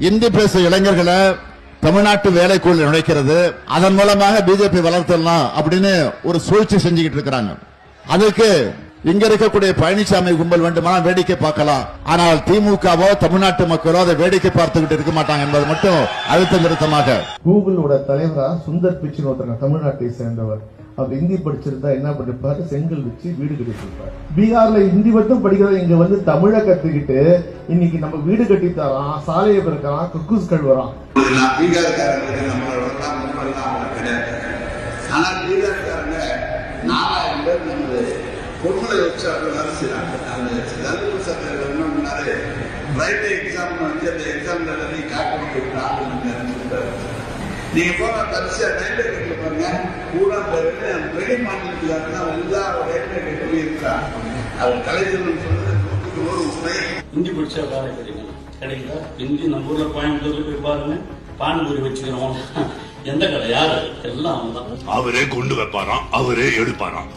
இந்தி பேசும் இளைஞர்களை தமிழ்நாட்டு வேலைக்குள் நுழைக்கிறது, அதன் மூலமாக பிஜேபி வளர்த்தலாம் அப்படின்னு ஒரு சூழ்ச்சி செஞ்சுக்கிட்டு இருக்கிறாங்க. அதுக்கு இங்க இருக்கக்கூடிய பழனிசாமி கும்பல் வேண்டுமானால் வேடிக்கை பார்க்கலாம், ஆனால் திமுகவோ தமிழ்நாட்டு மக்களோ அதை வேடிக்கை பார்த்துக்கிட்டு இருக்க மாட்டாங்க என்பது மட்டும் அழுத்த நிறுத்தமாக. கூகுளோட தலைவரா சுந்தர் பிச்சை ஒருத்தர் தமிழ்நாட்டை சேர்ந்தவர். அவர் ஹிந்தி படிச்சிருந்தா என்ன பண்ணிருப்பாரு, செங்கல் வச்சு வீடு கட்டிருப்பாரு. பீகார்ல ஹிந்தி மட்டும் படிக்கிறத இங்க வந்து தமிழை கத்துக்கிட்டு இன்னைக்கு நம்ம வீடு கட்டி தரோம், சாலையை பிறக்கலாம், கக்கூஸ் கழுவுறான். பொருளை வச்சு அவங்க வேலை செய்யறாங்க. அந்த தர்மபுரி சட்டத்தில் என்ன பண்ணாரு, ரைட் எக்ஸாம் வந்து அந்த எக்ஸாம்ல நீ காட்டு ஆரம்பிச்சு நீங்க போன தரிசியா ரயில்வே கேட்க பாருங்க, கூட வெளி மாநிலத்துக்காரங்க எல்லா ரயில்வே கேட்டு இருக்கிறாங்க. அவர் கலைஞர்கள் சொன்னது 100% உண்மை. இந்தி படிச்சா வேலை கிடைக்கல. இந்தி நம்ம ஊர்ல கோயம்புத்தூர்ல போய் பாருங்க, பானிபூரி வச்சுக்கிறோம். எந்த கடை யாரு எல்லாம் அவர்தான். அவரே கொண்டு வைப்பாராம், அவரே எடுப்பாராம்.